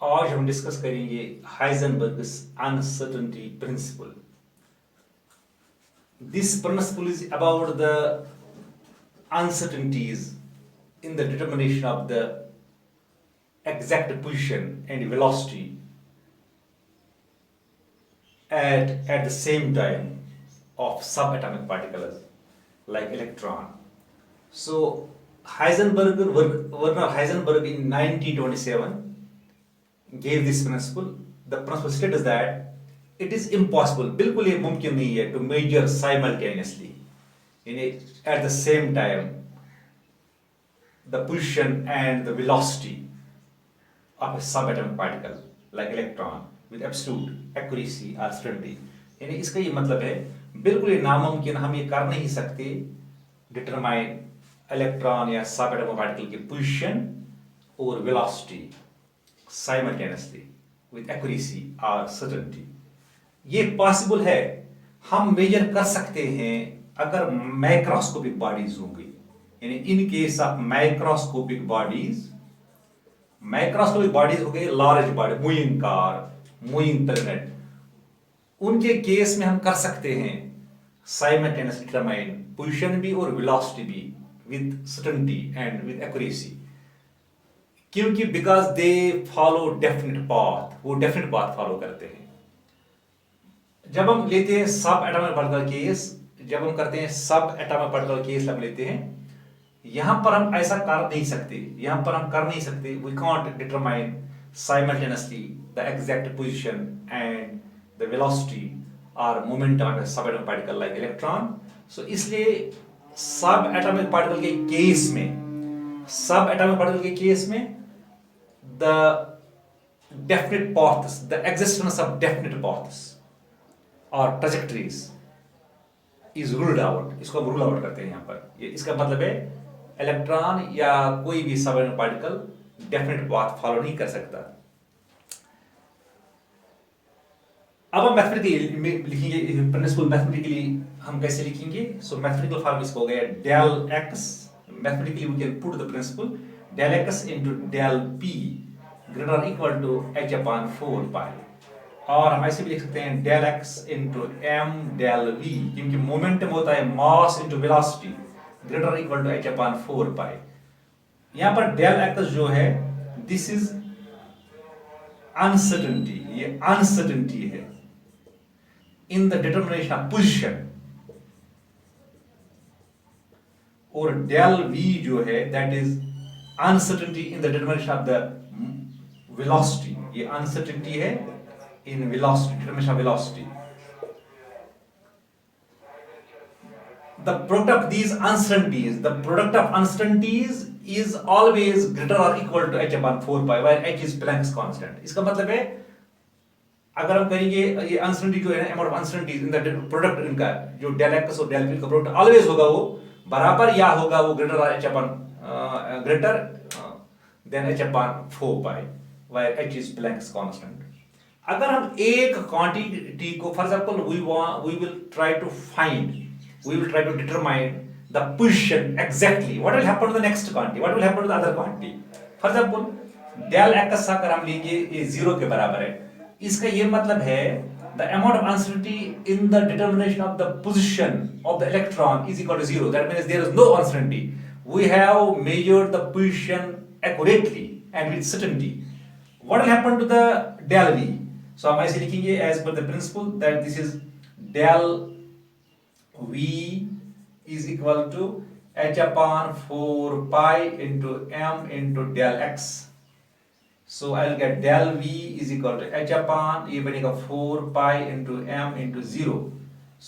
आज हम डिस्कस करेंगे Heisenberg's uncertainty principle. This principle is about the uncertainties in the determination of the exact position and velocity at the same time of subatomic particles like electron. So Werner Heisenberg in 1927 gave this principle. The principle states that it is impossible, बिल्कुल ये मुमकिन नहीं है to measure simultaneously at the same time the position and the velocity of a subatomic particle like electron with absolute accuracy or certainty. यानी इसका ये मतलब है बिल्कुल ये नामुमकिन, हम ये कर नहीं सकते डिटरमाइन इलेक्ट्रॉन या सबएटॉमिक पार्टिकल की पोजीशन और वेलोसिटी साइमल्टेनियसली विद एक्यूरेसी और सर्टेनिटी। ये पॉसिबल है, हम मेजर कर सकते हैं अगर माइक्रोस्कोपिक बॉडीज होंगी, यानी इन केस ऑफ माइक्रोस्कोपिक बॉडीज हो गए large body, moving car, moving planet, उनके केस में हम कर सकते हैं साइमल्टेनियसली डिटरमाइन पोजीशन भी और वेलोसिटी भी with certainty and with accuracy. क्योंकि because they follow definite path, वो डेफिनेट पाथ फॉलो करते हैं। जब हम लेते हैं सब एटॉमिक पार्टिकल केस, जब हम करते हैं सब एटॉमिक पार्टिकल केस हम लेते हैं, यहां पर हम ऐसा कर नहीं सकते, we can't determine simultaneously the exact position and the velocity और momentum of subatomic particle like electron. So इसलिए सब एटॉमिक पार्टिकल के केस में the definite paths, the existence of definite paths और ट्रैजेक्टरीज इज रूल्ड आउट। इसको हम rule out करते हैं यहाँ पर। ये इसका मतलब है इलेक्ट्रॉन या कोई भी subatomic particle definite path follow नहीं कर सकता। अब हम मैथमेटिकली लिखेंगे प्रिंसिपल। मैथमेटिकली हम कैसे लिखेंगे? सो मैथमेटिकल फॉर्म इसको हो गया del x. Mathematically we can put the principle del x into del p greater और equal to h upon 4 pi. और हम ऐसे भी लिख सकते हैं del x into m del v, क्योंकि मोमेंटम होता है mass into velocity greater equal to h upon 4 pi. यहां पर डेल एक्स जो है दिस इज अनसर्टेनिटी, ये अनसर्टेनिटी है in the determination of position. और डेल वी जो है that is uncertainty in the determination of the velocity, ये अनसर्टेनिटी है in velocity, determination of velocity. The product of these uncertainties is always greater or equal to h upon 4 pi, where h is Planck's constant. इसका मतलब है अगर हम कहेंगे ये uncertainty जो है ना, amount of uncertainties in the product इनका जो del x और del p का product always होगा, वो बराबर या होगा वो greater or h upon greater than h upon 4 pi, where h is Planck's constant. अगर हम एक क्वांटिटी को, for example we will try to determine the position exactly, what will happen to the next quantity, what will happen to the other quantity. For example del x अगर हम लेंगे ये 0 के बराबर है, इसका ये मतलब है the amount of uncertainty in the determination of the position of the electron is equal to 0। That means there is no uncertainty, we have measured the position accurately and with certainty. What will happen to the del v? So हम ऐसे लिखेंगे as per the principle that this is del v is equal to h upon 4 pi into m into del x. So I'll get del v is equal to h upon, ये बनेगा 4 pi into m into 0.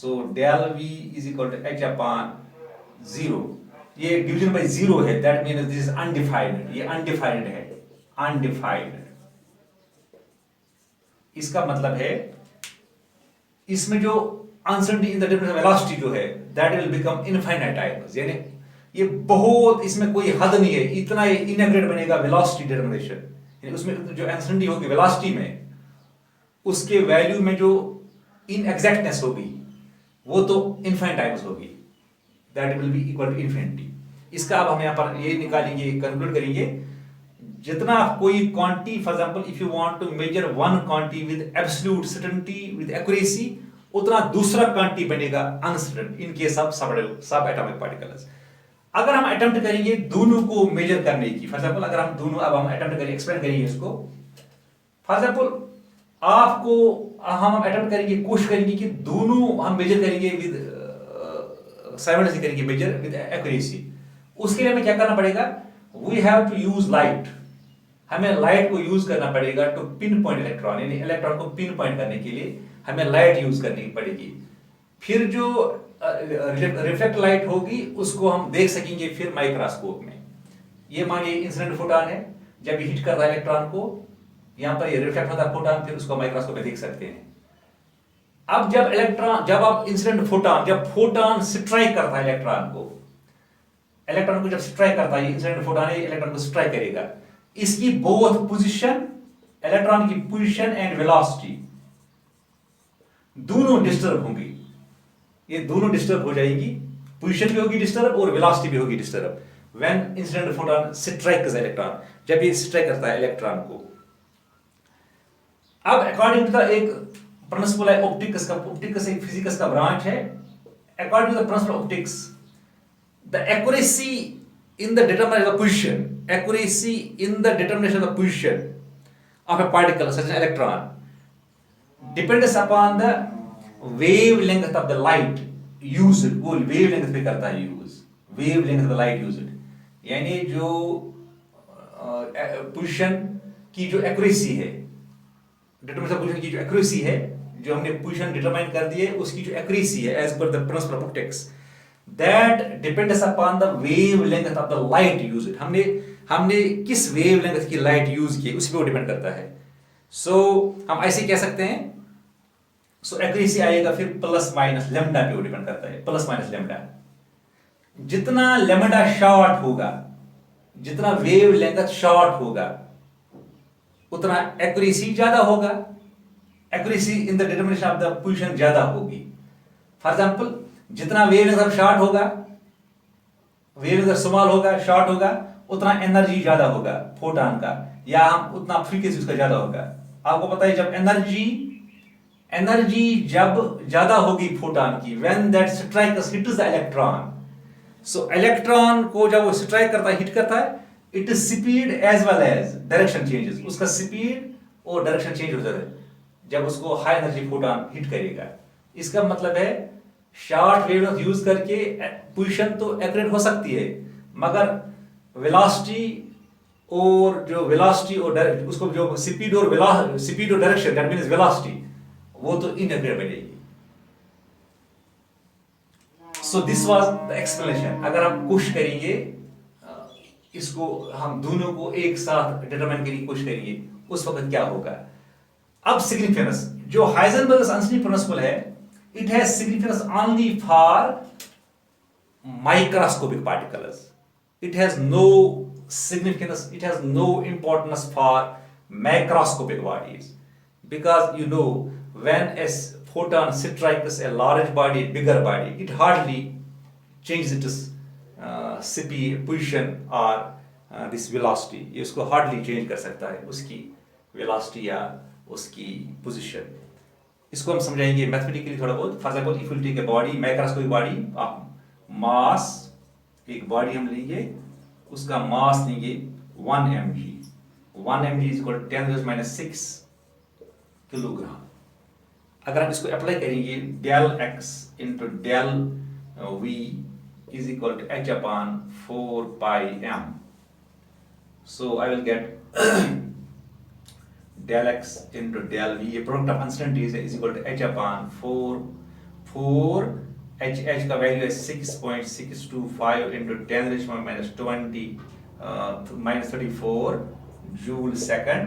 So del v is equal to h upon 0. ये division by 0 है, that means this is undefined, ये undefined है, undefined। इसका मतलब है इसमें जो uncertainty in the difference velocity जो है that will become infinite types, यानी ये बहुत, इसमें कोई हद नहीं है, इतना इनएग्रेट बनेगा वेलोसिटी डिटरमिनेशन। यानी उसमें जो अनसर्टेनिटी होगी वेलोसिटी में, उसके वैल्यू में जो इनएग्जैक्टनेस होगी वो तो इनफाइनाइट टाइप्स होगी, that will be equal to infinity. इसका अब हम यहाँ पर ये निकालेंगे, कंक्लूड करेंगे जितना आप कोई quantity, for example if you want to measure one quantity with absolute certainty with accuracy, उतना दूसरा क्वांटिटी बनेगा uncertain in case of subatomic particles. अगर हम अटेम्प्ट करेंगे दोनों को मेजर करने की, फॉर एग्जांपल अगर हम दोनों, अब हम अटेम्प्ट करेंगे, एक्सप्लेन करेंगे इसको। फॉर एग्जांपल आपको हम अटेम्प्ट करेंगे, कोशिश करेंगे कि दोनों हम मेजर करेंगे विद साइमल्टेनियसली करेंगे मेजर विद एक्यूरेसी। उसके लिए हमें क्या करना पड़ेगा? We have to use light, हमें लाइट को यूज करना पड़ेगा टू पिन पॉइंट इलेक्ट्रॉन, यानी इलेक्ट्रॉन को पिन पॉइंट करने के लिए हमें लाइट यूज करनी पड़ेगी। फिर जो रिफ्लेक्ट लाइट होगी उसको हम देख सकेंगे फिर माइक्रोस्कोप में। ये मानिए इंसिडेंट फोटॉन है, जब ये हिट करता है इलेक्ट्रॉन को, यहां पर ये रिफ्लेक्ट होता है फोटॉन, फिर उसको माइक्रोस्कोप में देख सकते हैं। अब जब आप इंसिडेंट फोटॉन, जब फोटॉन स्ट्राइक करता है इलेक्ट्रॉन को जब स्ट्राइक करता है, इंसिडेंट फोटॉन है, इलेक्ट्रॉन को स्ट्राइक करेगा, इसकी बोथ पोजीशन, इलेक्ट्रॉन की पोजीशन एंड वेलोसिटी दोनों डिस्टर्ब होंगी। ये दोनों डिस्टर्ब हो जाएगी, पोजीशन भी होगी डिस्टर्ब और वेलोसिटी भी होगी disturb when incident photon strikes electron, जब ये स्ट्राइक करता है इलेक्ट्रॉन को। अब अकॉर्डिंग टू द एक प्रिंसिपल है ऑप्टिक्स का, ऑप्टिक्स एक फिजिक्स का ब्रांच है। According to the principle of optics, the accuracy in the determination of the position of a particle such as electron depends upon the wavelength of the light used। वो wavelength पे करता है use, wavelength of the light used, यानी जो position की जो accuracy है, determination of position की जो एक्यूरेसी है, जो हमने पोजीशन डिटरमाइन कर दी है, उसकी जो एक्यूरेसी है एज पर the principle of optics, that depends upon the wavelength of the light used। हमने किस wavelength की लाइट यूज की उस पे वो डिपेंड करता है। सो हम ऐसे कह सकते हैं, सो एक्यूरेसी आएगा फिर प्लस माइनस लेमडा पे वो डिपेंड करता है, प्लस माइनस लेमडा। जितना लेमडा शॉर्ट होगा, जितना वेवलेंथ शॉर्ट होगा, उतना एक्यूरेसी ज्यादा होगा, accuracy in the determination of the position ज्यादा होगी। फॉर एग्जांपल जितना वेवलेंथ शॉर्ट होगा, वेवलेंथ स्मॉल होगा, शॉर्ट होगा, उतना एनर्जी ज्यादा होगा फोटॉन का, या हम उतना फ्रीक्वेंसी उसका ज्यादा होगा। आपको पता है जब एनर्जी जब ज्यादा होगी फोटॉन की, when that strikes hits the electron, so electron को जब वो स्ट्राइक करता है, हिट करता है, it is speed as well as direction changes, उसका स्पीड और डायरेक्शन चेंज हो जाता है जब उसको हाई एनर्जी फोटॉन हिट करेगा। इसका मतलब है शॉर्ट वेवलेंथ यूज करके पोजीशन तो एक्यूरेट हो सकती है, मगर वेलोसिटी और उसको जो स्पीड और डायरेक्शन, दैट मींस वेलोसिटी, वो तो इनएक्यूरेट बनेगी। So this was the explanation. अगर हम कोशिश करेंगे इसको, हम दोनों को एक साथ डिटरमाइन करने की कोशिश करेंगे, उस वक्त क्या होगा। अब सिग्निफिकेंस, जो हाइजेनबर्ग्स अनसर्टेनिटी प्रिंसिपल है, it has significance only for microscopic particles, it has no significance, it has no importance for macroscopic bodies, because you know when a photon strikes a large body, bigger body, it hardly changes its speed, position or this velocity, ये उसको hardly change कर सकता है, उसकी velocity या उसकी position। इसको हम समझाएंगे मैथमेटिकली थोड़ा बहुत। For example if you take a body, microscopic body, आप मास, एक बॉडी हम लेंगे, उसका मास लेंगे 1 mg, 1 mg is equal to 10⁻⁶ kilogram. अगर हम इसको अप्लाई करेंगे, del x into del v is equal to h/4πm, so I will get del x into del v, ये प्रोडक्ट ऑफ अनसर्टेनिटीज है, is equal to h/4 h का value है 6.625 into 10⁻20 -34 joule second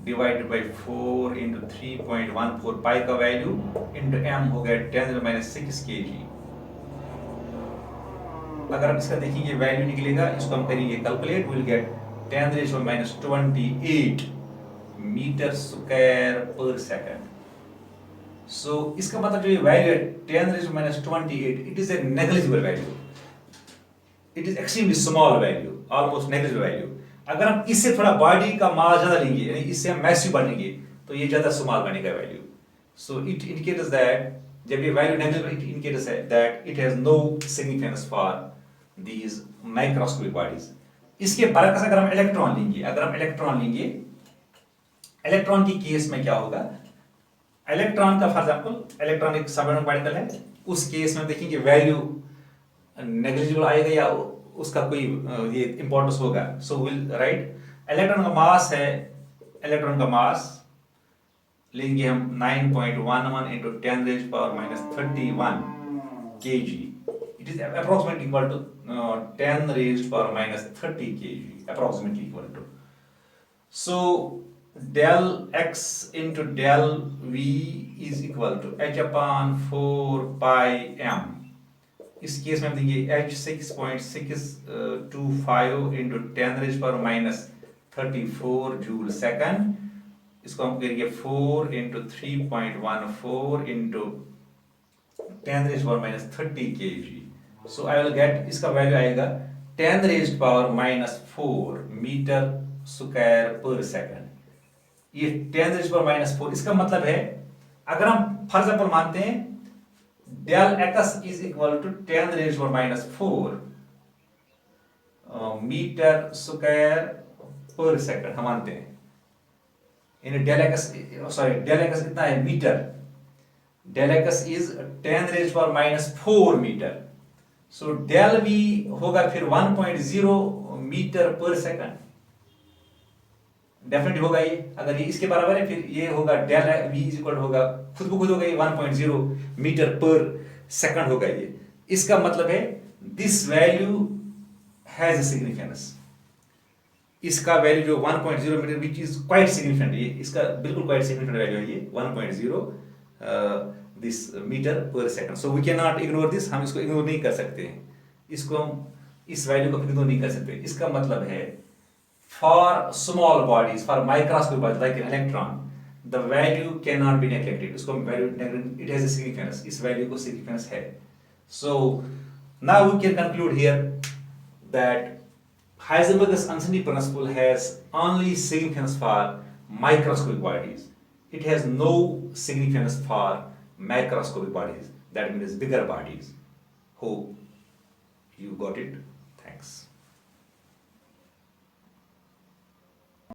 divided by 4 into 3.14 pi का value into m हो गया 10⁻6 kg। अगर हम इसका देखेंगे वैल्यू निकलेगा, इसको हम करेंगे calculate, will get 10⁻28 metre square per second. So इसका मतलब जो ये वैल्यू है 10⁻28, it is a negligible value, it is extremely small value, almost negligible value. अगर हम इससे थोड़ा बॉडी का मास ज़्यादा लेंगे, यानी इससे हम मैसिव बढ़ेंगे, तो ये ज़्यादा स्मॉल बनेगा value. So it indicates that जब ये value negative, it indicates that it has no significance for these microscopic bodies. इसके बरकस अगर हम इलेक्ट्रॉन लेंगे, इलेक्ट्रॉन की केस में क्या होगा, इलेक्ट्रॉन का फॉर एग्जाम्पल इलेक्ट्रॉन एक सबएटॉमिक पार्टिकल है, उस केस में देखेंगे वैल्यू नेग्लिजिबल आएगा या उसका कोई ये इंपॉर्टेंस होगा. सो विल राइट इलेक्ट्रॉन का मास है, इलेक्ट्रॉन का मास लेंगे हम 9.11 into 10 raised power minus 31 kg. It is approximately equal to 10 raised power minus 30 kg, approximately equal to. So del x into del v is equal to h upon 4 pi m. इस case में हम देंगे h 6.625 into 10 raised power minus 34 joule second. इसको हम करेंगे 4 into 3.14 into 10 raised power minus 30 kg. So I will get इसका value आएगा 10 raised power minus 4 metre square per second. ये 10 raised power minus 4 इसका मतलब है, अगर हम फॉर एग्जाम्पल मानते हैं del x is equal to 10 raised power minus 4 metre square per second हम मानते हैं, यानी del x कितना है metre, del x is 10 raised power minus 4 metre. So del v होगा फिर 1.0 मीटर पर सेकंड, डेफिनेटली होगा ये. अगर ये इसके बराबर है फिर ये होगा del v इज इक्वल होगा खुद ब खुद होगा ये 1.0 मीटर पर सेकंड होगा ये. इसका मतलब है this value has a significance. इसका वैल्यू जो 1.0 metre which is quite significant, ये इसका बिल्कुल क्वाइट सिग्निफिकेंट वैल्यू है ये 1.0 this metre per second. So we can not ignore this, हम इसको इग्नोर नहीं कर सकते हैं, इसको हम इस वैल्यू को इग्नोर नहीं कर सकते. इसका मतलब है for small bodies, for microscopic bodies like an electron, the value can not be neglected. इसको value it has a significance, इस वैल्यू को सिग्निफिकेंस है. So now we can conclude here that Heisenberg's uncertainty principle has only significance for microscopic bodies. It has no significance for macroscopic bodies, that means bigger bodies. Hope you got it. Thanks.